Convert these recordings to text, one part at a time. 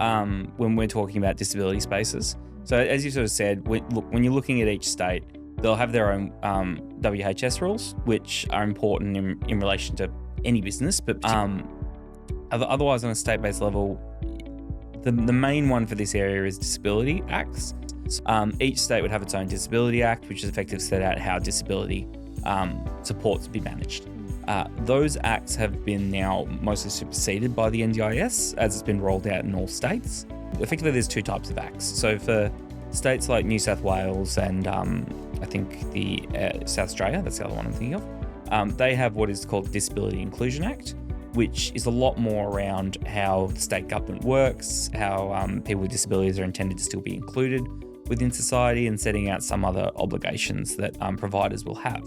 when we're talking about disability spaces. So as you sort of said, when you're looking at each state, they'll have their own WHS rules, which are important in relation to any business. But otherwise, on a state-based level, the main one for this area is disability acts. Each state would have its own disability act, which is effectively set out how disability supports be managed. Those acts have been now mostly superseded by the NDIS as it's been rolled out in all states. Effectively, there's two types of acts. So for states like New South Wales and I think the South Australia, that's the other one I'm thinking of, they have what is called the Disability Inclusion Act, which is a lot more around how the state government works, how people with disabilities are intended to still be included within society, and setting out some other obligations that providers will have.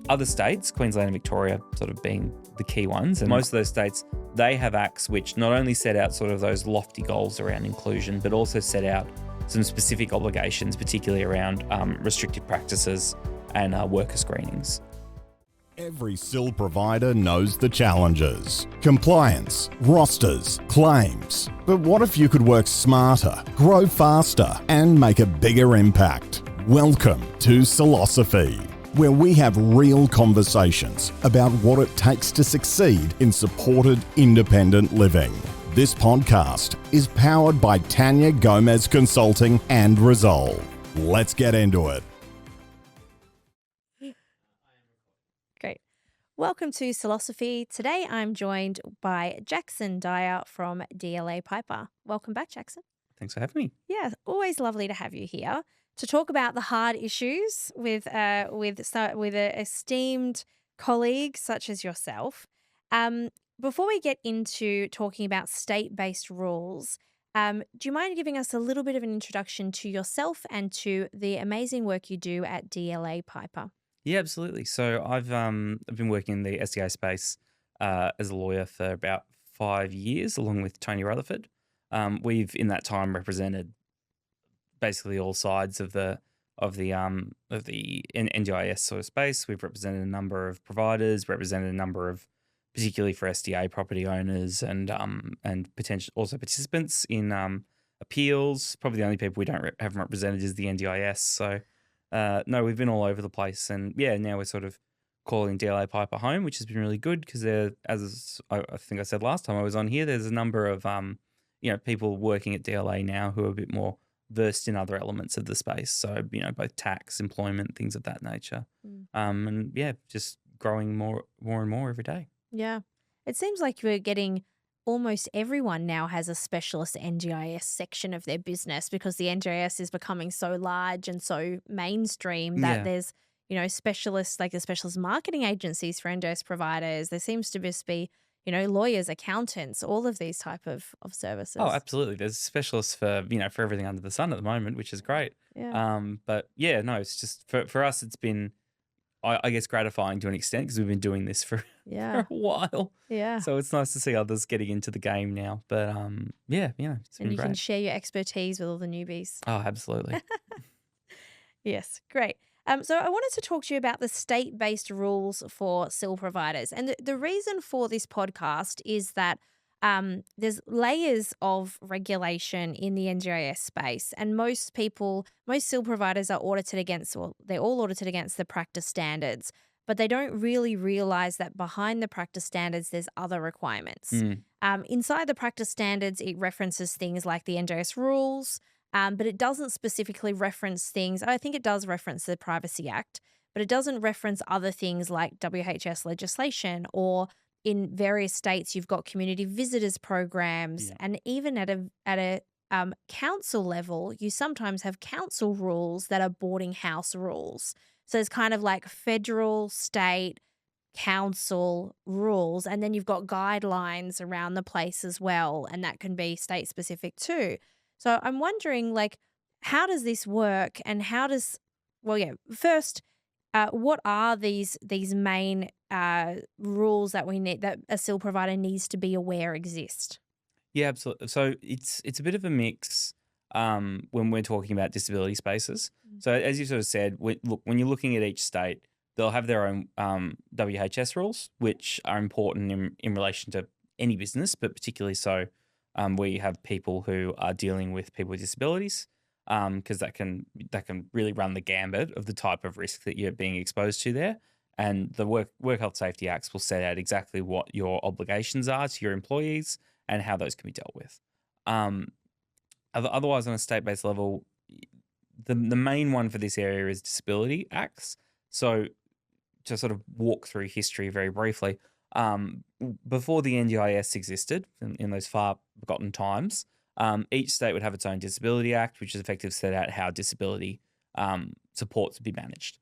Other states, Queensland and Victoria sort of being the key ones, and most of those states, they have acts which not only set out sort of those lofty goals around inclusion, but also set out some specific obligations, particularly around restrictive practices and worker screenings. Every SIL provider knows the challenges: compliance, rosters, claims. But what if you could work smarter, grow faster, and make a bigger impact? Welcome to SILosophy, where we have real conversations about what it takes to succeed in supported independent living. This podcast is powered by Tania Gomez Consulting and Resolve. Let's get into it. Great. Welcome to SILosophy. Today I'm joined by Jackson Dyer from DLA Piper. Welcome back, Jackson. Thanks for having me. Yeah, always lovely to have you here to talk about the hard issues with an esteemed colleague such as yourself. Before we get into talking about state-based rules, do you mind giving us a little bit of an introduction to yourself and to the amazing work you do at DLA Piper? Yeah, absolutely. So I've been working in the SDA space as a lawyer for about 5 years, along with Tony Rutherford. We've in that time represented basically all sides of the NDIS sort of space. We've represented a number of providers, represented a number of, particularly for SDA property owners and potential also participants in appeals. Probably the only people we haven't represented is the NDIS. So no, we've been all over the place, and yeah, now we're sort of calling DLA Piper home, which has been really good because as I think I said last time I was on here, there's a number of people working at DLA now who are a bit more versed in other elements of the space. So, both tax, employment, things of that nature. And yeah, just growing more and more every day. Yeah. It seems like you're getting almost everyone now has a specialist NDIS section of their business because the NDIS is becoming so large and so mainstream that there's, specialists like the specialist marketing agencies for NDIS providers. There seems to just be lawyers, accountants, all of these type of services. Oh, absolutely. There's specialists for, for everything under the sun at the moment, which is great. Yeah. But yeah, no, it's just for us, it's been, I guess, gratifying to an extent because we've been doing this for a while. Yeah. So it's nice to see others getting into the game now. But it's and been you great. can share your expertise with all the newbies. Oh, absolutely. Yes, great. So I wanted to talk to you about the state-based rules for SIL providers. And the reason for this podcast is that there's layers of regulation in the NDIS space, and most SIL providers are audited against, or they're all audited against the practice standards, but they don't really realize that behind the practice standards, there's other requirements. Inside the practice standards, it references things like the NDIS rules, but it doesn't specifically reference things. I think it does reference the Privacy Act, but it doesn't reference other things like WHS legislation, or in various states, you've got community visitors programs, and even at a council level, you sometimes have council rules that are boarding house rules. So it's kind of like federal, state, council rules, and then you've got guidelines around the place as well, and that can be state specific too. So I'm wondering, how does this work, and first, what are these main rules that we need, that a SIL provider needs to be aware exist? Yeah, absolutely. So it's a bit of a mix when we're talking about disability spaces. So as you sort of said, when you're looking at each state, they'll have their own WHS rules, which are important in relation to any business, but particularly so where you have people who are dealing with people with disabilities, because that can really run the gambit of the type of risk that you're being exposed to there. And the Work Health Safety Acts will set out exactly what your obligations are to your employees and how those can be dealt with. Otherwise, on a state-based level, the main one for this area is disability acts. So to sort of walk through history very briefly, before the NDIS existed in those far forgotten times, each state would have its own disability act, which is effectively set out how disability supports to be managed.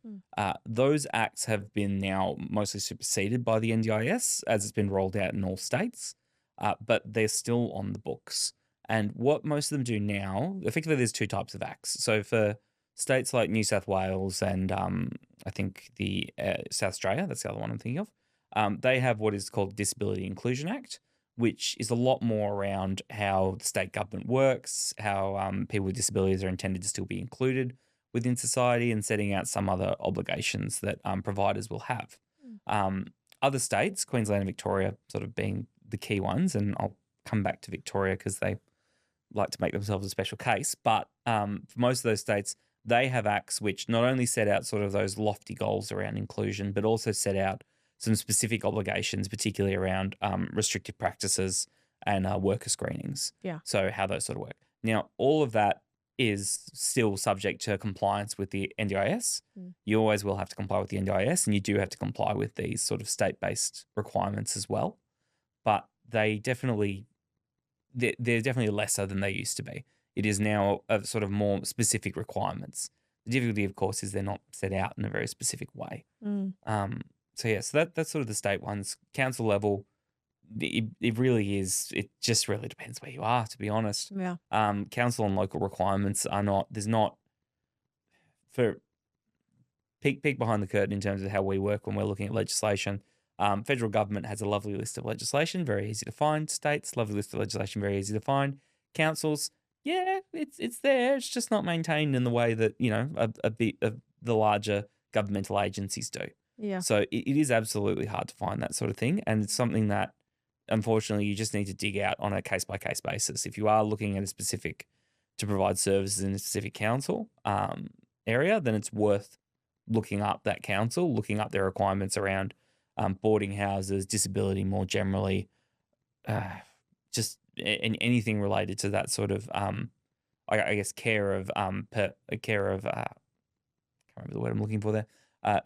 Those acts have been now mostly superseded by the NDIS as it's been rolled out in all states, but they're still on the books. And what most of them do now, effectively there's two types of acts. So for states like New South Wales and I think the South Australia, that's the other one I'm thinking of, they have what is called Disability Inclusion Act, which is a lot more around how the state government works, how people with disabilities are intended to still be included within society, and setting out some other obligations that providers will have. Other states, Queensland and Victoria sort of being the key ones, and I'll come back to Victoria because they like to make themselves a special case, but for most of those states, they have acts which not only set out sort of those lofty goals around inclusion, but also set out some specific obligations, particularly around restrictive practices and worker screenings. Yeah. So how those sort of work. Now, all of that is still subject to compliance with the NDIS. You always will have to comply with the NDIS, and you do have to comply with these sort of state-based requirements as well. But they're definitely lesser than they used to be. It is now a sort of more specific requirements. The difficulty, of course, is they're not set out in a very specific way. So that's sort of the state ones. Council level, it really is. It just really depends where you are, to be honest. Yeah. Council and local requirements are not. There's not for peek behind the curtain in terms of how we work when we're looking at legislation. Federal government has a lovely list of legislation, very easy to find. States, lovely list of legislation, very easy to find. Councils, yeah, it's there. It's just not maintained in the way that, a bit of the larger governmental agencies do. Yeah. So it is absolutely hard to find that sort of thing. And it's something that, unfortunately, you just need to dig out on a case-by-case basis. If you are looking at to provide services in a specific council area, then it's worth looking up that council, looking up their requirements around boarding houses, disability more generally, just anything related to that sort of, I guess, care of, I can't remember the word I'm looking for there,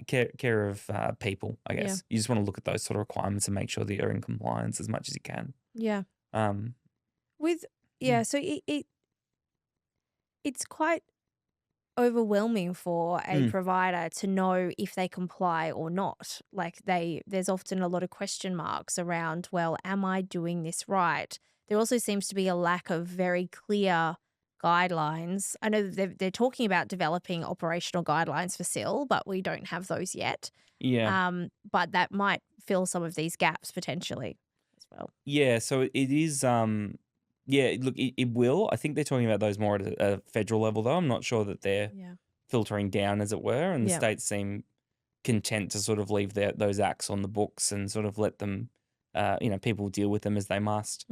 care of people, I guess. Yeah. You just want to look at those sort of requirements and make sure that you're in compliance as much as you can. Yeah. Um, So it's quite overwhelming for a provider to know if they comply or not. Like there's often a lot of question marks around, well, am I doing this right? There also seems to be a lack of very clear guidelines. I know they're talking about developing operational guidelines for SIL, but we don't have those yet. yeah. But that might fill some of these gaps potentially as well. Yeah, so it is. Look, it will. I think they're talking about those more at a federal level, though. I'm not sure that they're Yeah. filtering down, as it were, and the Yeah. states seem content to sort of leave those acts on the books and sort of let them, people deal with them as they must.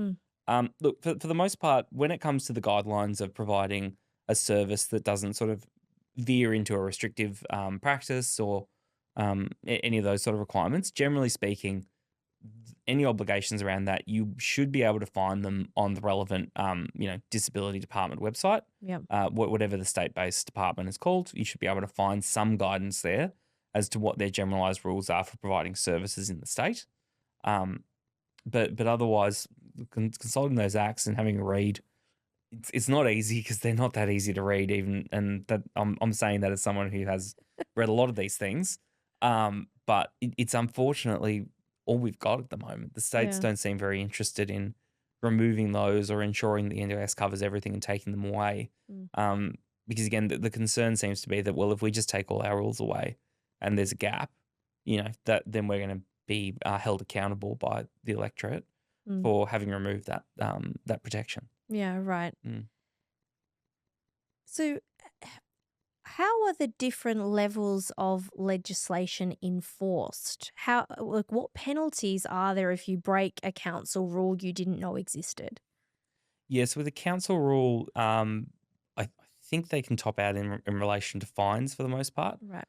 Look, for the most part, when it comes to the guidelines of providing a service that doesn't sort of veer into a restrictive practice or any of those sort of requirements, generally speaking, any obligations around that, you should be able to find them on the relevant, disability department website. Yeah. Whatever the state-based department is called, you should be able to find some guidance there as to what their generalised rules are for providing services in the state. But otherwise, consulting those acts and having a read, it's not easy because they're not that easy to read. Even, and that I'm saying that as someone who has read a lot of these things. But it's unfortunately all we've got at the moment. The states Yeah. don't seem very interested in removing those or ensuring the NDIS covers everything and taking them away. Because again, the concern seems to be that, well, if we just take all our rules away and there's a gap, that then we're going to be held accountable by the electorate for having removed that protection. Yeah, right. Mm. So how are the different levels of legislation enforced? What penalties are there if you break a council rule you didn't know existed? Yes, with the council rule, I think they can top out in relation to fines for the most part. Right.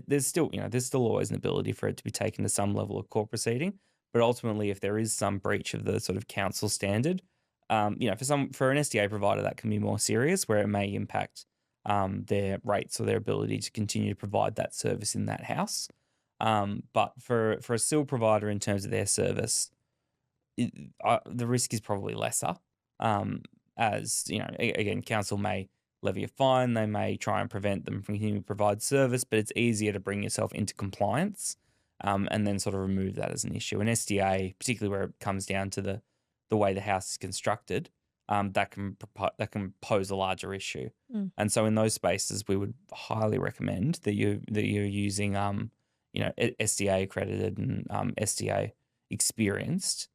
There's still, there's still always an ability for it to be taken to some level of court proceeding, but ultimately, if there is some breach of the sort of council standard, for an SDA provider, that can be more serious, where it may impact their rates or their ability to continue to provide that service in that house. But for a SIL provider, in terms of their service, the risk is probably lesser. As again, council may levy a fine, they may try and prevent them from continuing to provide service, but it's easier to bring yourself into compliance, and then sort of remove that as an issue. An SDA, particularly where it comes down to the way the house is constructed, that can pose a larger issue. And so in those spaces, we would highly recommend that you're using SDA accredited and SDA experienced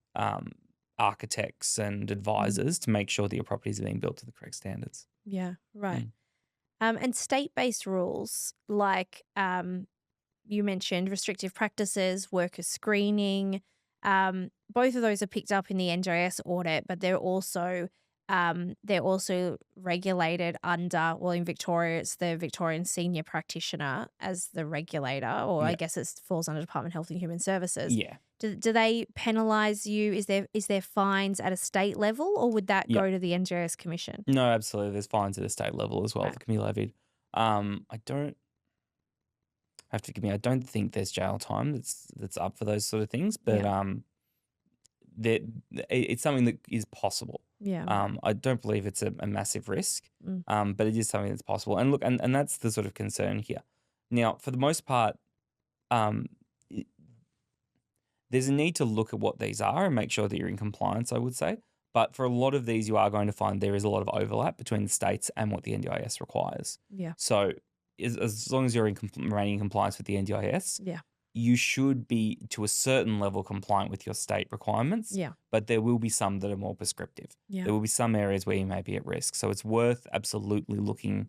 architects and advisors to make sure that your properties are being built to the correct standards. Yeah, right. And state-based rules like you mentioned restrictive practices, worker screening, both of those are picked up in the NDIS audit, but they're also regulated under, well, in Victoria, it's the Victorian Senior Practitioner as the regulator, or I guess it falls under Department of Health and Human Services. Yeah. Do they penalise you? Is there fines at a state level, or would that go to the NDIS Commission? No, absolutely. There's fines at a state level as well that can be levied. I don't have to forgive me. I don't think there's jail time that's up for those sort of things, but it's something that is possible. Yeah. I don't believe it's a massive risk, but it is something that's possible. And look, and that's the sort of concern here. Now, for the most part, there's a need to look at what these are and make sure that you're in compliance, I would say. But for a lot of these, you are going to find there is a lot of overlap between the states and what the NDIS requires. Yeah. So as long as you're remaining in compliance with the NDIS, you should be, to a certain level, compliant with your state requirements. Yeah. But there will be some that are more prescriptive. Yeah. There will be some areas where you may be at risk. So it's worth absolutely looking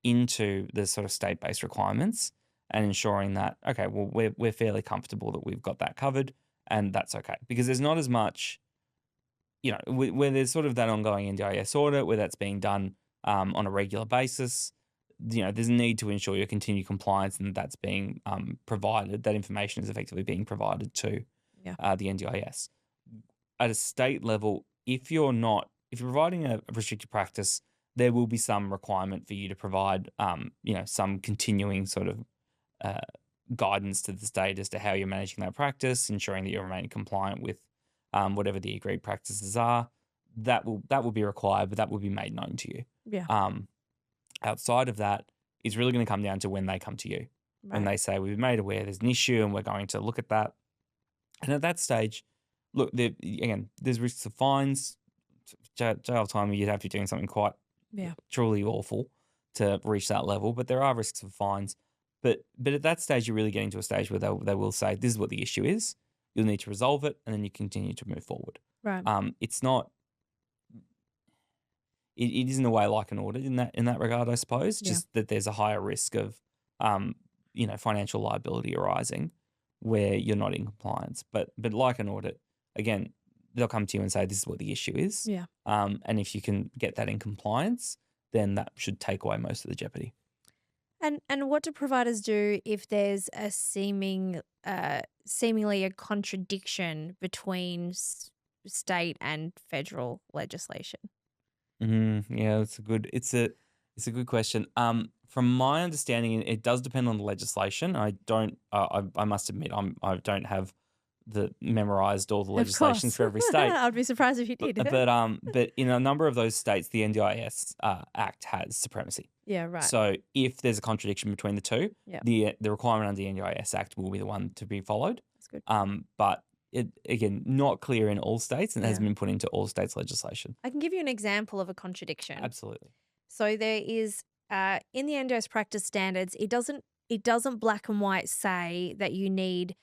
into the sort of state-based requirements and ensuring that, okay, well, we're fairly comfortable that we've got that covered, and that's okay. Because there's not as much, where there's sort of that ongoing NDIS audit where that's being done on a regular basis, there's a need to ensure your continued compliance and that's being provided, that information is effectively being provided to the NDIS. At a state level, if you're providing a restricted practice, there will be some requirement for you to provide, some continuing sort of guidance to the state as to how you're managing that practice, ensuring that you're remaining compliant with whatever the agreed practices are. That will be required, but that will be made known to you. Yeah. Outside of that, it's really going to come down to when they come to you. Right. When they say, we've made aware there's an issue and we're going to look at that. And at that stage, look, there's risks of fines, jail time. You'd have to be doing something quite truly awful to reach that level, but there are risks of fines. But at that stage, you're really getting to a stage where they will say, this is what the issue is. You'll need to resolve it, and then you continue to move forward. Right. It's not. It is in a way like an audit in that regard, I suppose. Just that there's a higher risk of, financial liability arising where you're not in compliance. But like an audit, again, they'll come to you and say, this is what the issue is. Yeah. And if you can get that in compliance, then that should take away most of the jeopardy. And what do providers do if there's a seemingly a contradiction between state and federal legislation? Yeah, it's a good question. From my understanding, it does depend on the legislation. I must admit, I don't have memorized all the legislations for every state. I'd be surprised if you did. But in a number of those states, the NDIS Act has supremacy. Yeah, right. So if there's a contradiction between the two, the requirement under the NDIS Act will be the one to be followed. That's good. But it, again, not clear in all states and hasn't been put into all states' legislation. I can give you an example of a contradiction. Absolutely. So there is in the NDIS practice standards, it doesn't black and white say that you need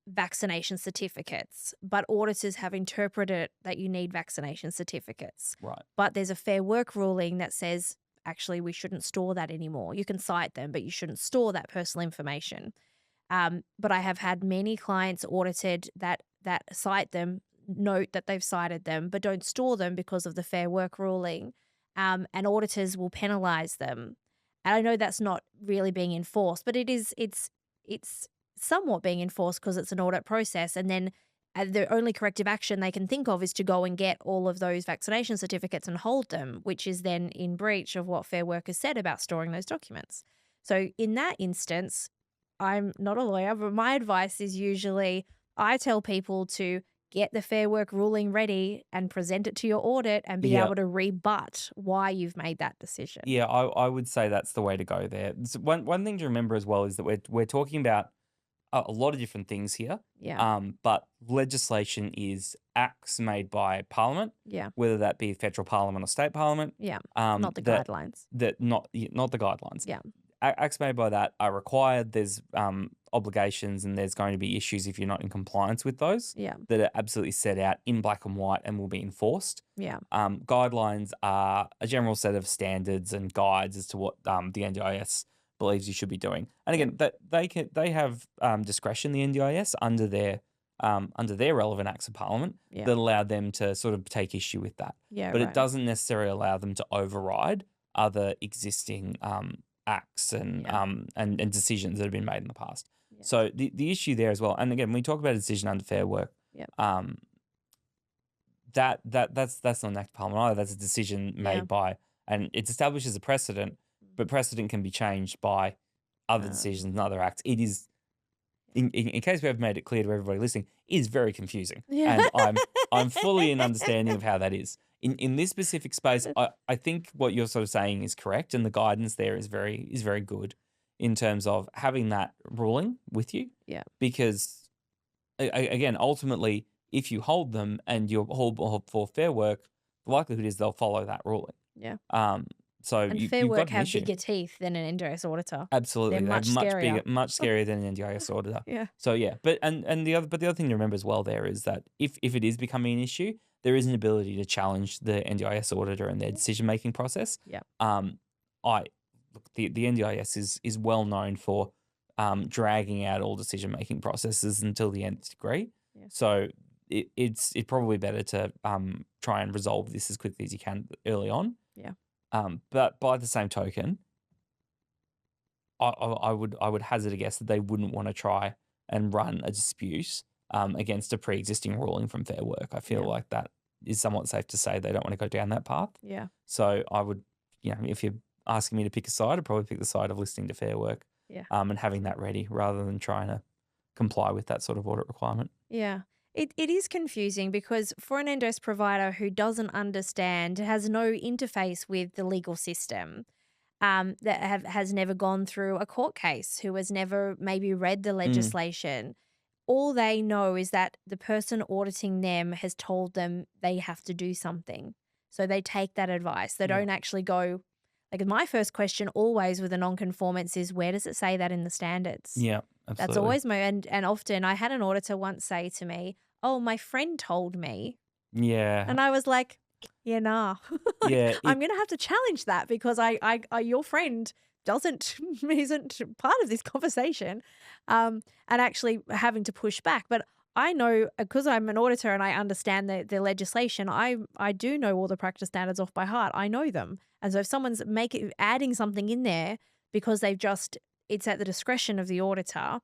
vaccination certificates, but auditors have interpreted that you need vaccination certificates. Right. But there's a Fair Work ruling that says, actually, we shouldn't store that anymore. You can cite them, but you shouldn't store that personal information. But I have had many clients audited that cite them, note that they've cited them, but don't store them because of the Fair Work ruling, and auditors will penalise them. And I know that's not really being enforced, but it's somewhat being enforced because it's an audit process. And then the only corrective action they can think of is to go and get all of those vaccination certificates and hold them, which is then in breach of what Fair Work has said about storing those documents. So in that instance, I'm not a lawyer, but my advice is usually I tell people to get the Fair Work ruling ready and present it to your audit and be able to rebut why you've made that decision. Yeah, I would say that's the way to go there. One thing to remember as well is that we're talking about a lot of different things here. Yeah. But legislation is acts made by Parliament, Yeah. whether that be federal Parliament or state Parliament. Yeah. Not the guidelines. Not the guidelines. Yeah. Acts made by that are required. There's obligations, and there's going to be issues if you're not in compliance with those. Yeah. That are absolutely set out in black and white and will be enforced. Yeah. Guidelines are a general set of standards and guides as to what the NDIS believes you should be doing. And again, that they have discretion, the NDIS, under their relevant acts of Parliament that allow them to sort of take issue with that. Yeah. But it doesn't necessarily allow them to override other existing acts and decisions that have been made in the past. Yeah. So the issue there as well, and again, when we talk about a decision under Fair Work, that's not an act of Parliament either. That's a decision made by, and it establishes a precedent, but precedent can be changed by other decisions and other acts. It is, in case we have made it clear to everybody listening, it is very confusing. Yeah. And I'm fully in understanding of how that is. In this specific space, I think what you're sort of saying is correct, and the guidance there is very good in terms of having that ruling with you. Yeah. Because again, ultimately, if you hold them and you hold for Fair Work, the likelihood is they'll follow that ruling. Yeah. So and Fair you've Work got an have issue. bigger teeth than an NDIS auditor. Absolutely, They're much scarier. much scarier than an NDIS auditor. Yeah. So yeah, but the other thing to remember as well there is that if it is becoming an issue, there is an ability to challenge the NDIS auditor and their decision making process. Yeah. The NDIS is well known for dragging out all decision making processes until the nth degree. Yeah. So it's probably better to try and resolve this as quickly as you can early on. Yeah. But by the same token, I would hazard a guess that they wouldn't want to try and run a dispute against a pre-existing ruling from Fair Work. I feel like that is somewhat safe to say they don't want to go down that path. Yeah. So I would, if you're asking me to pick a side, I'd probably pick the side of listening to Fair Work. Yeah. And having that ready rather than trying to comply with that sort of audit requirement. Yeah. It is confusing because for an NDIS provider who doesn't understand, has no interface with the legal system, that has never gone through a court case, who has never maybe read the legislation, all they know is that the person auditing them has told them they have to do something. So they take that advice. They don't actually go, like my first question always with a non-conformance is, where does it say that in the standards? Yeah. Absolutely. That's always and often I had an auditor once say to me, oh, my friend told me. Yeah. And I was like, nah. Yeah. I'm going to have to challenge that because your friend isn't part of this conversation, and actually having to push back. But I know, because I'm an auditor and I understand the legislation, I do know all the practice standards off by heart. I know them. And so if someone's adding something in there because it's at the discretion of the auditor.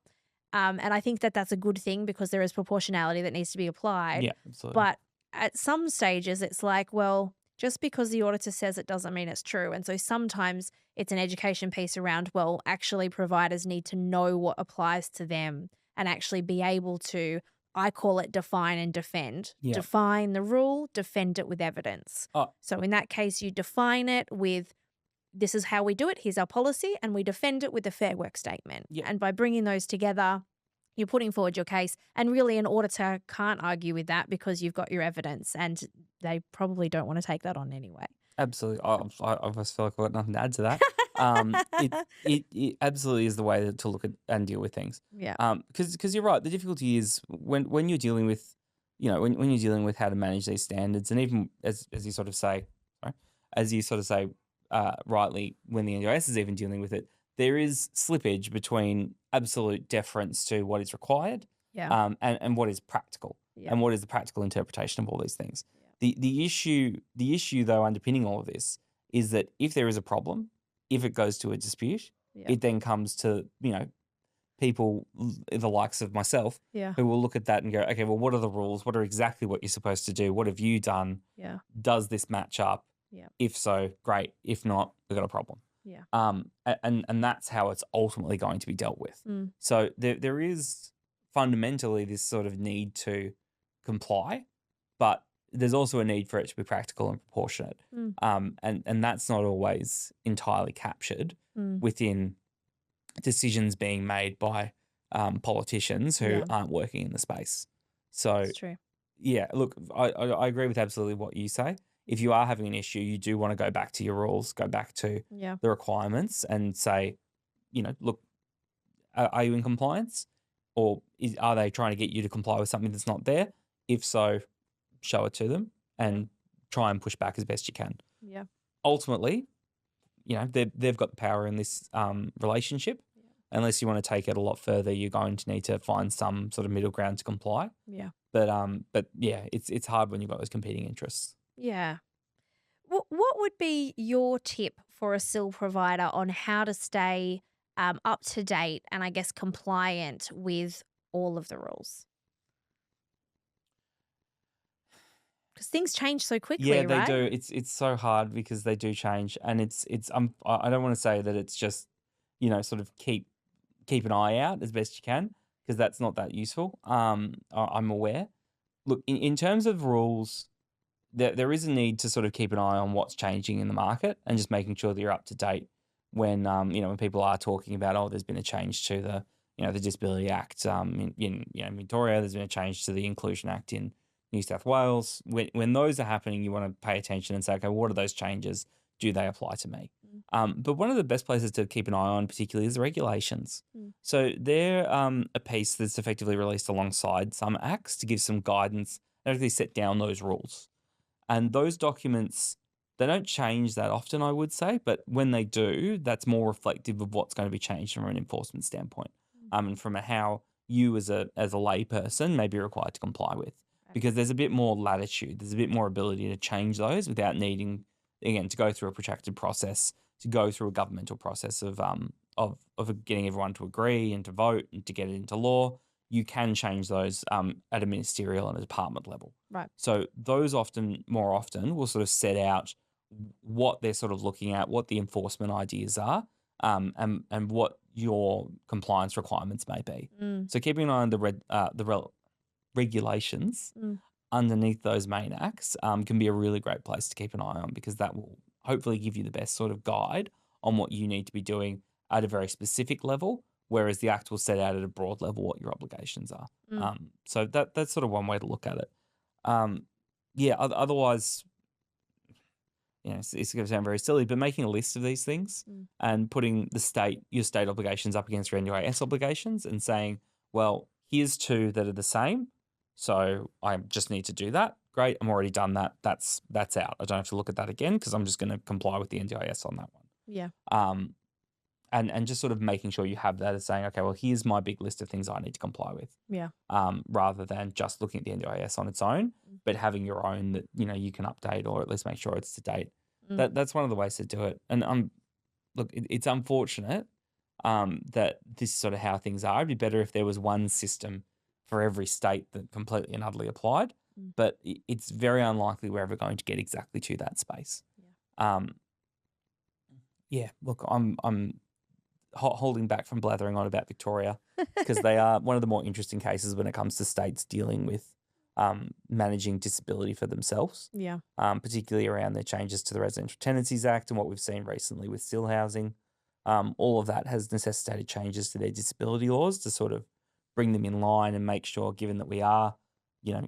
And I think that that's a good thing because there is proportionality that needs to be applied. Yeah, absolutely. But at some stages, it's like, well, just because the auditor says it doesn't mean it's true. And so sometimes it's an education piece around, well, actually providers need to know what applies to them and actually be able to, I call it define and defend. Yeah. Define the rule, defend it with evidence. So in that case, you define it with, this is how we do it, here's our policy, and we defend it with a Fair Work statement. Yeah. And by bringing those together, you're putting forward your case. And really an auditor can't argue with that because you've got your evidence and they probably don't want to take that on anyway. Absolutely. I just feel like I've got nothing to add to that. It absolutely is the way to look at and deal with things. Yeah. Because you're right. The difficulty is when you're dealing with, when you're dealing with how to manage these standards, and even as you sort of say, rightly, when the NDIS is even dealing with it, there is slippage between absolute deference to what is required, and what is practical. Yeah. and what is the practical interpretation of all these things. Yeah. The issue though underpinning all of this is that if there is a problem, if it goes to a dispute, Yeah. it then comes to, people the likes of myself Yeah. who will look at that and go, okay, well, what are the rules? What are exactly what you're supposed to do? What have you done? Yeah. Does this match up? Yeah. If so, great. If not, we've got a problem. Yeah. And that's how it's ultimately going to be dealt with. Mm. So there is fundamentally this sort of need to comply, but there's also a need for it to be practical and proportionate. Mm. And that's not always entirely captured Mm. within decisions being made by politicians who Yeah. aren't working in the space. So It's true. yeah, look, I agree with absolutely what you say. If you are having an issue, you do want to go back to your rules, go back to Yeah. the requirements and say, look, are you in compliance? Or are they trying to get you to comply with something that's not there? If so, show it to them and try and push back as best you can. Yeah. Ultimately, they've got the power in this relationship. Yeah. Unless you want to take it a lot further, you're going to need to find some sort of middle ground to comply. Yeah. But yeah, it's hard when you've got those competing interests. Yeah. What would be your tip for a SIL provider on how to stay up to date and I guess compliant with all of the rules? Because things change so quickly, Yeah, they right? do. It's so hard because they do change, and I don't want to say that it's just sort of keep an eye out as best you can because that's not that useful. I'm aware. Look, in terms of rules, there is a need to sort of keep an eye on what's changing in the market and just making sure that you're up to date when when people are talking about, there's been a change to the Disability Act in Victoria, there's been a change to the Inclusion Act in New South Wales. When those are happening, you want to pay attention and say, okay, what are those changes? Do they apply to me? But one of the best places to keep an eye on particularly is the regulations. Mm. So they're a piece that's effectively released alongside some acts to give some guidance and actually set down those rules. And those documents, they don't change that often, I would say, but when they do, that's more reflective of what's going to be changed from an enforcement standpoint, and from how you as a lay person may be required to comply with. Right. Because there's a bit more latitude, there's a bit more ability to change those without needing, again, to go through a protracted process, to go through a governmental process of getting everyone to agree and to vote and to get it into law. You can change those at a ministerial and a department level. Right. So those more often will sort of set out what they're sort of looking at, what the enforcement ideas are, and what your compliance requirements may be. Mm. So keeping an eye on the regulations underneath those main acts can be a really great place to keep an eye on, because that will hopefully give you the best sort of guide on what you need to be doing at a very specific level, whereas the Act will set out at a broad level what your obligations are. So that's sort of one way to look at it. Otherwise, it's going to sound very silly, but making a list of these things and putting your state obligations up against your NDIS obligations and saying, well, here's two that are the same, so I just need to do that. Great, I'm already done that. That's out. I don't have to look at that again because I'm just going to comply with the NDIS on that one. Yeah. And just sort of making sure you have that as saying, okay, well, here's my big list of things I need to comply with. Yeah. Rather than just looking at the NDIS on its own, but having your own that, you can update or at least make sure it's to date. That's one of the ways to do it. And look, it's unfortunate that this is sort of how things are. It'd be better if there was one system for every state that completely and utterly applied, but it's very unlikely we're ever going to get exactly to that space. Look, I'm holding back from blathering on about Victoria because they are one of the more interesting cases when it comes to states dealing with managing disability for themselves. Yeah. Particularly around their changes to the Residential Tenancies Act and what we've seen recently with SIL housing. All of that has necessitated changes to their disability laws to sort of bring them in line and make sure, given that we are,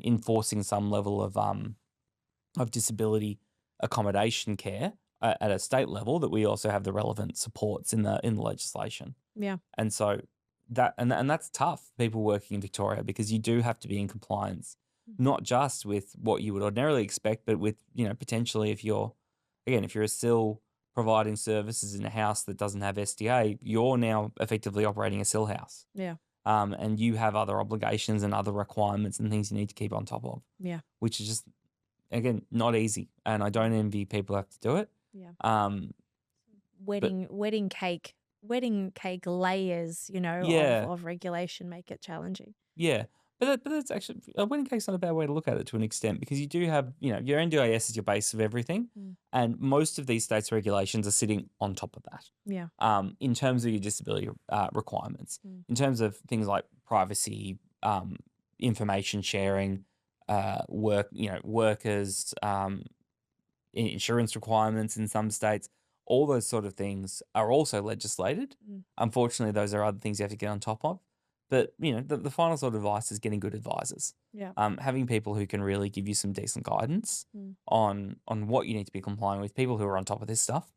enforcing some level of disability accommodation care at a state level, that we also have the relevant supports in the legislation. Yeah. And so that's tough, people working in Victoria, because you do have to be in compliance, not just with what you would ordinarily expect, but with, potentially if you're a SIL providing services in a house that doesn't have SDA, you're now effectively operating a SIL house. Yeah. and you have other obligations and other requirements and things you need to keep on top of, Yeah. which is just, again, not easy. And I don't envy people who have to do it. Yeah. But Wedding cake layers, yeah, of regulation make it challenging. yeah. But that's actually, a wedding cake's not a bad way to look at it to an extent, because you do have, your NDIS is your base of everything. And most of these states' regulations are sitting on top of that. Yeah. In terms of your disability requirements, in terms of things like privacy, information sharing, workers, insurance requirements in some states, all those sort of things are also legislated. Unfortunately, those are other things you have to get on top of. But, the final sort of advice is getting good advisors. Yeah. Having people who can really give you some decent guidance on what you need to be complying with, people who are on top of this stuff,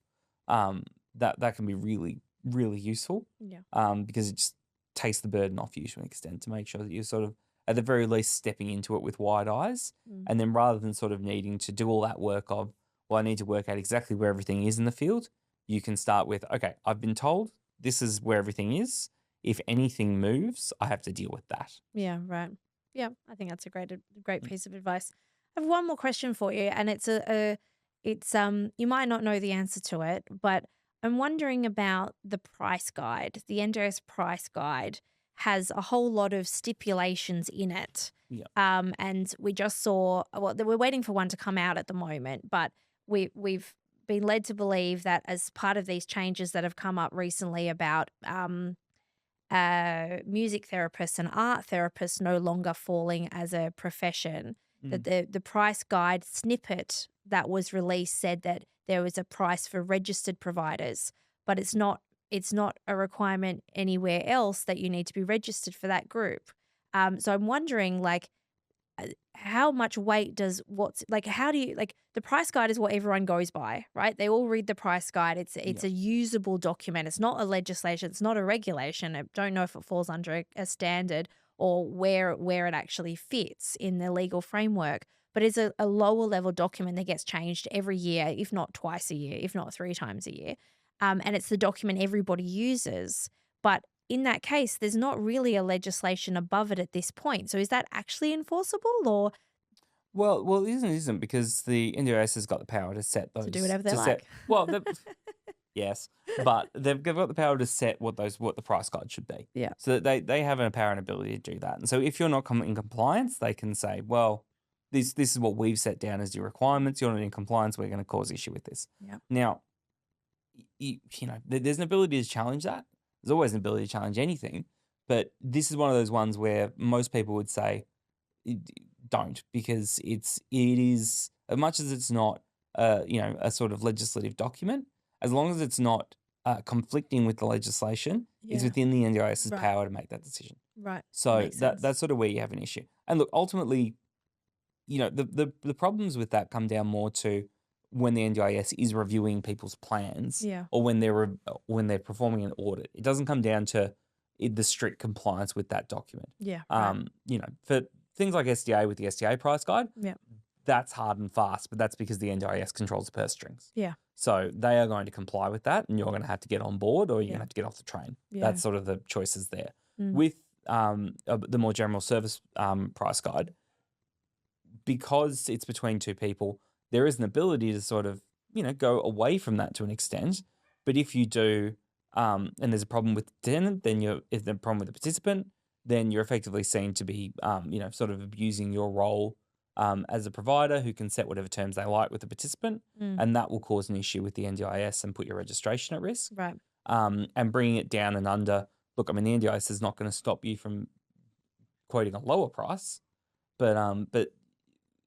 that can be really, really useful. Yeah. Because it just takes the burden off you to an extent, to make sure that you're sort of, at the very least, stepping into it with wide eyes. And then rather than sort of needing to do all that work of, well, I need to work out exactly where everything is in the field, you can start with, okay, I've been told this is where everything is. If anything moves, I have to deal with that. Yeah, right. Yeah, I think that's a great piece of advice. I have one more question for you, and it's you might not know the answer to it, but I'm wondering about the price guide. The NDIS price guide has a whole lot of stipulations in it. Yeah. And we just saw, we're waiting for one to come out at the moment, but we've been led to believe that as part of these changes that have come up recently about music therapists and art therapists no longer falling as a profession, that the price guide snippet that was released said that there was a price for registered providers, but it's not a requirement anywhere else that you need to be registered for that group. So I'm wondering, how much weight does how do you, the price guide is what everyone goes by, right? They all read the price guide. It's a usable document. It's not a legislation. It's not a regulation. I don't know if it falls under a standard or where it actually fits in the legal framework, but it's a lower level document that gets changed every year, if not twice a year, if not 3 times a year. And it's the document everybody uses. But in that case, there's not really a legislation above it at this point. So is that actually enforceable, or Well, it isn't, because the NDIS has got the power to set those. to do whatever they to like? set, well, yes, but they've got the power to set what the price guide should be. Yeah. So that they have an apparent ability to do that. And so if you're not in compliance, they can say, well, this is what we've set down as your requirements. You're not in compliance. We're going to cause issue with this. Yeah. Now, there's an ability to challenge that. There's always an ability to challenge anything, but this is one of those ones where most people would say don't, because it is, as much as it's not a sort of legislative document, as long as it's not conflicting with the legislation, it's within the NDIS's power to make that decision. Right. So Makes sense. that's sort of where you have an issue. And look, ultimately, the problems with that come down more to when the NDIS is reviewing people's plans, or when they're performing an audit. It doesn't come down to the strict compliance with that document. Yeah. For things like SDA with the SDA price guide, Yeah. that's hard and fast, but that's because the NDIS controls the purse strings. Yeah. So they are going to comply with that, and you're going to have to get on board, or you're going to have to get off the train. Yeah. That's sort of the choices there. With the more general service price guide, because it's between two people, there is an ability to sort of, go away from that to an extent. But if you do, and there's a problem with the tenant, then if there's a problem with the participant, then you're effectively seen to be, sort of abusing your role as a provider who can set whatever terms they like with the participant, and that will cause an issue with the NDIS and put your registration at risk. Right. And bringing it down and under, look, I mean, the NDIS is not going to stop you from quoting a lower price, but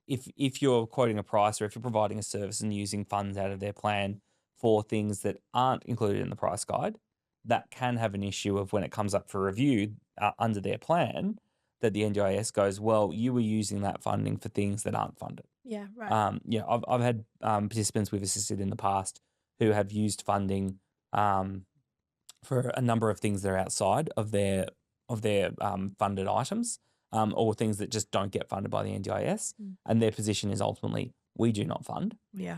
if you're quoting a price, or if you're providing a service and using funds out of their plan for things that aren't included in the price guide, that can have an issue of when it comes up for review under their plan, that the NDIS goes, well, you were using that funding for things that aren't funded. Yeah, right. I've had participants we've assisted in the past who have used funding for a number of things that are outside of their funded items, or things that just don't get funded by the NDIS, and their position is ultimately, we do not fund. Yeah.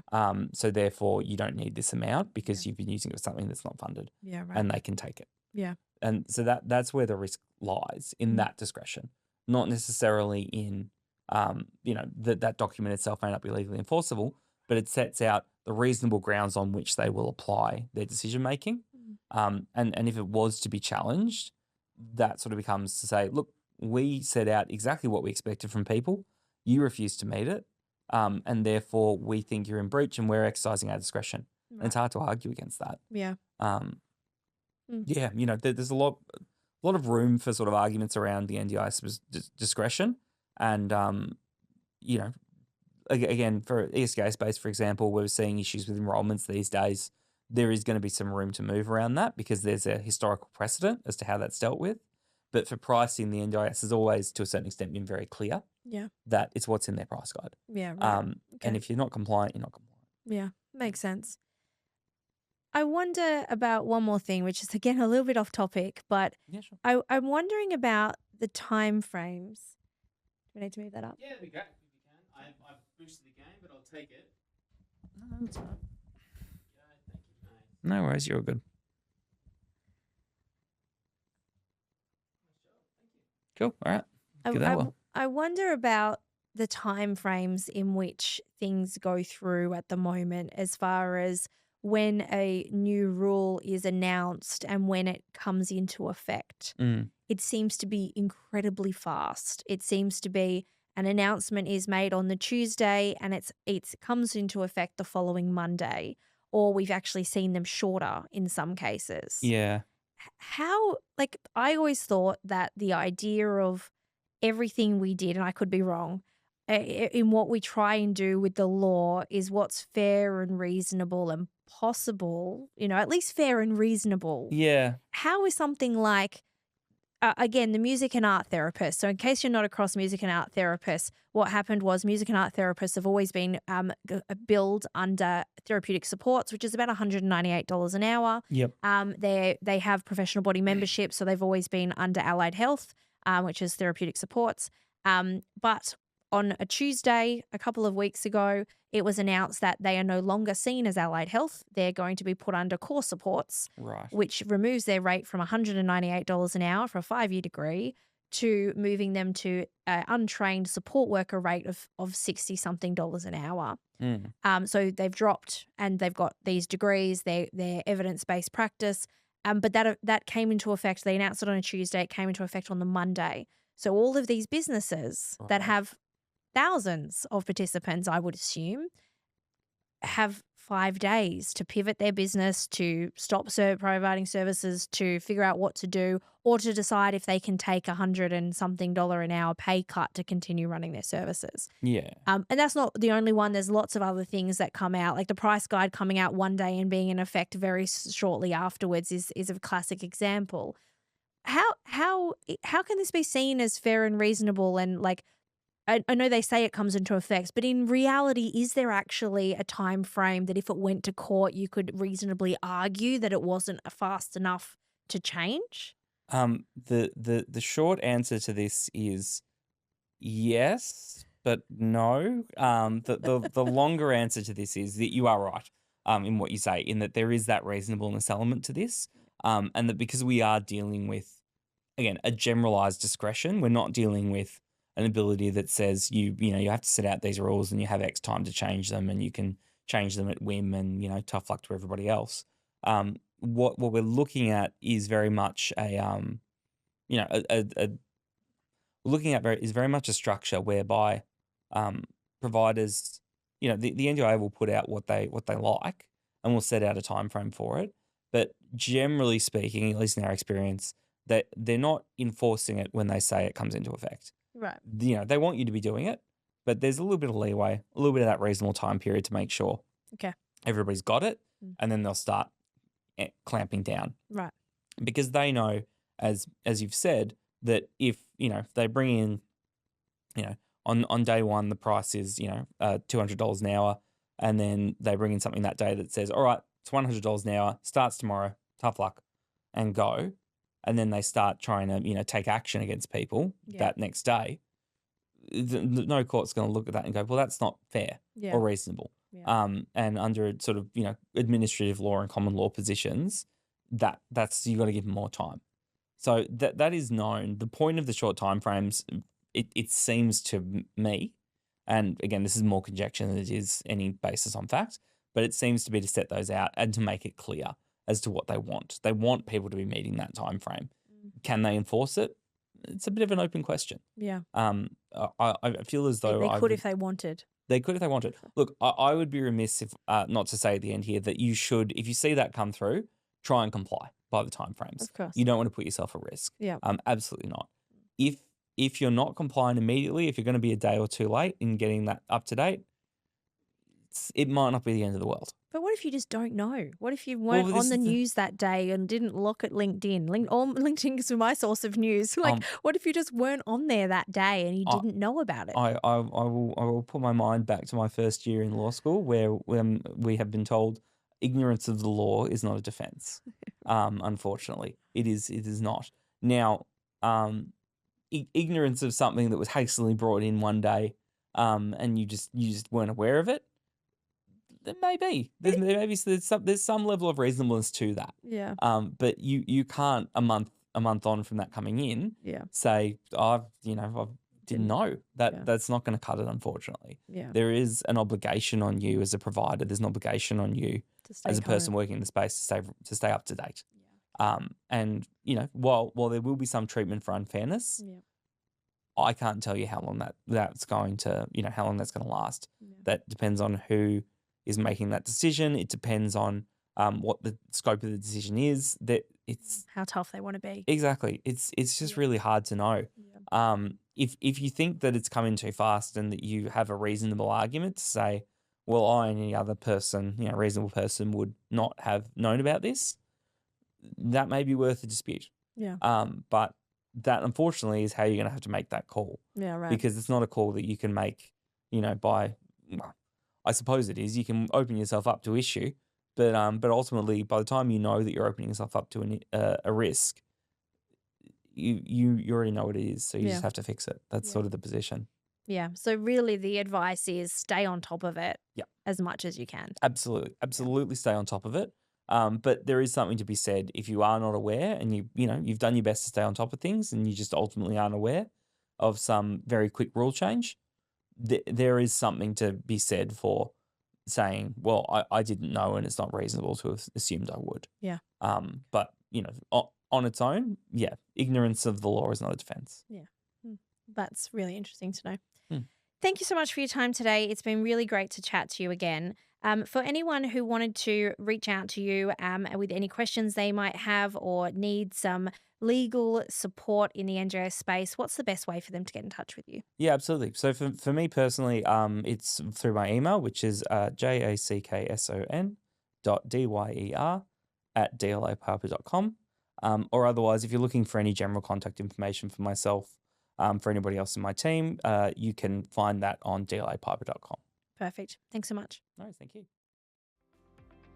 So therefore you don't need this amount because you've been using it for something that's not funded. Yeah. Right. And they can take it. Yeah. And so that's where the risk lies, in that discretion, not necessarily in, that document itself may not be legally enforceable, but it sets out the reasonable grounds on which they will apply their decision making. And if it was to be challenged, that sort of becomes to say, look, we set out exactly what we expected from people. You refused to meet it. And therefore we think you're in breach and we're exercising our discretion. Right. And it's hard to argue against that. Yeah. Yeah, there's a lot of room for sort of arguments around the NDIS discretion. And, again, for ESGA space, for example, we're seeing issues with enrolments these days. There is going to be some room to move around that because there's a historical precedent as to how that's dealt with. But for pricing, the NDIS has always, to a certain extent, been very clear that it's what's in their price guide. Yeah. Right. And if you're not compliant, you're not compliant. Yeah. Makes sense. I wonder about one more thing, which is, again, a little bit off topic, but Yeah, sure. I'm wondering about the time frames. Do we need to move that up? Yeah, we can. I've boosted the game, but I'll take it. No, that's all right. Thank you, mate. No worries, you're good. Cool. All right. Give that well. I wonder about the time frames in which things go through at the moment, as far as when a new rule is announced and when it comes into effect. It seems to be incredibly fast. It seems to be an announcement is made on the Tuesday and it comes into effect the following Monday, or we've actually seen them shorter in some cases. Yeah. I always thought that the idea of everything we did, and I could be wrong, in what we try and do with the law is what's fair and reasonable and possible, at least fair and reasonable. Yeah. How is something like, again, the music and art therapist. So in case you're not across music and art therapists, what happened was music and art therapists have always been billed under therapeutic supports, which is about $198 an hour. Yep. They have professional body membership, so they've always been under allied health, which is therapeutic supports. But on a Tuesday, a couple of weeks ago, it was announced that they are no longer seen as allied health. They're going to be put under core supports, Right. which removes their rate from $198 an hour for a 5-year degree to moving them to an untrained support worker rate of $60-something an hour. So they've dropped and they've got these degrees, they're evidence-based practice. But that came into effect. They announced it on a Tuesday. It came into effect on the Monday. So all of these businesses that have thousands of participants, I would assume, have 5 days to pivot their business, to stop providing services, to figure out what to do, or to decide if they can take $100 and something an hour pay cut to continue running their services. Yeah. And that's not the only one. There's lots of other things that come out, like the price guide coming out one day and being in effect very shortly afterwards is a classic example. How can this be seen as fair and reasonable? And I know they say it comes into effect, but in reality, is there actually a time frame that if it went to court, you could reasonably argue that it wasn't fast enough to change? The short answer to this is yes, but no. The longer answer to this is that you are right in what you say, in that there is that reasonableness element to this, and that because we are dealing with, again, a generalized discretion, we're not dealing with an ability that says you have to set out these rules and you have X time to change them and you can change them at whim and, tough luck to everybody else. What we're looking at is very much is very much a structure whereby providers, the NDIA will put out what they like and will set out a time frame for it. But generally speaking, at least in our experience, that they're not enforcing it when they say it comes into effect. Right. They want you to be doing it, but there's a little bit of leeway, a little bit of that reasonable time period to make sure everybody's got it, and then they'll start clamping down. Right. Because they know, as you've said, that if they bring in, on day one the price is $200 an hour, and then they bring in something that day that says, all right, it's $100 an hour, starts tomorrow, tough luck, and go. And then they start trying to, take action against people that next day. no court's going to look at that and go, well, that's not fair Yeah. or reasonable. Yeah. And under sort of, administrative law and common law positions, that's you got to give them more time. So that is known. The point of the short time frames, it seems to me, and again, this is more conjecture than it is any basis on fact, but it seems to be to set those out and to make it clear as to what they want. They want people to be meeting that time frame. Can they enforce it? It's a bit of an open question. Yeah. I feel as though they could if they wanted. They could if they wanted. Look, I would be remiss if not to say at the end here that you should, if you see that come through, try and comply by the time frames. Of course. You don't want to put yourself at risk. Yeah. Absolutely not. If you're not complying immediately, if you're going to be a day or two late in getting that up to date, it might not be the end of the world. But what if you just don't know? What if you weren't on the news that day and didn't look at LinkedIn? LinkedIn is my source of news. What if you just weren't on there that day and you didn't know about it? I will put my mind back to my first year in law school where we have been told ignorance of the law is not a defense. Unfortunately, it is not. Now, ignorance of something that was hastily brought in one day, and you just weren't aware of it. Maybe there's some level of reasonableness to that. Yeah. But you can't a month on from that coming in. Yeah. Say I didn't know that. Yeah. That's not going to cut it, unfortunately. Yeah. There is an obligation on you as a provider. There's an obligation on you as a person working in the space to stay up to date. Yeah. And while there will be some treatment for unfairness, I can't tell you how long that's going to last. Yeah. That depends on who is making that decision. It depends on what the scope of the decision is. That it's how tough they want to be. Exactly. It's just really hard to know. Yeah. If you think that it's coming too fast and that you have a reasonable argument to say, well, I and any other person, reasonable person would not have known about this, that may be worth a dispute. Yeah. But that unfortunately is how you're going to have to make that call. Yeah. Right. Because it's not a call that you can make, I suppose it is. You can open yourself up to issue, but ultimately, by the time you know that you're opening yourself up to a risk, you already know what it is, so you just have to fix it. That's sort of the position. Yeah. So really, the advice is stay on top of it. Yeah. As much as you can. Absolutely, stay on top of it. But there is something to be said if you are not aware, and you've done your best to stay on top of things, and you just ultimately aren't aware of some very quick rule change. There is something to be said for saying, well, I didn't know and it's not reasonable to have assumed I would. Yeah. But, on its own, ignorance of the law is not a defense. Yeah. That's really interesting to know. Hmm. Thank you so much for your time today. It's been really great to chat to you again. For anyone who wanted to reach out to you with any questions they might have or need some legal support in the NDIS space, what's the best way for them to get in touch with you? Yeah, absolutely. So for me personally, it's through my email, which is jackson.dyer@dlapiper.com. Or otherwise, if you're looking for any general contact information for myself, for anybody else in my team, you can find that on dlapiper.com. Perfect. Thanks so much. No, thank you.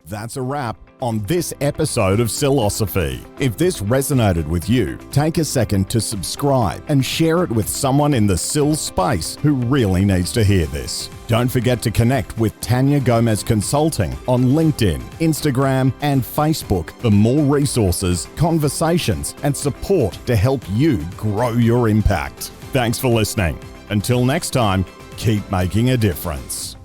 That's a wrap on this episode of SILosophy. If this resonated with you, take a second to subscribe and share it with someone in the SIL space who really needs to hear this. Don't forget to connect with Tania Gomez Consulting on LinkedIn, Instagram, and Facebook for more resources, conversations, and support to help you grow your impact. Thanks for listening. Until next time, keep making a difference.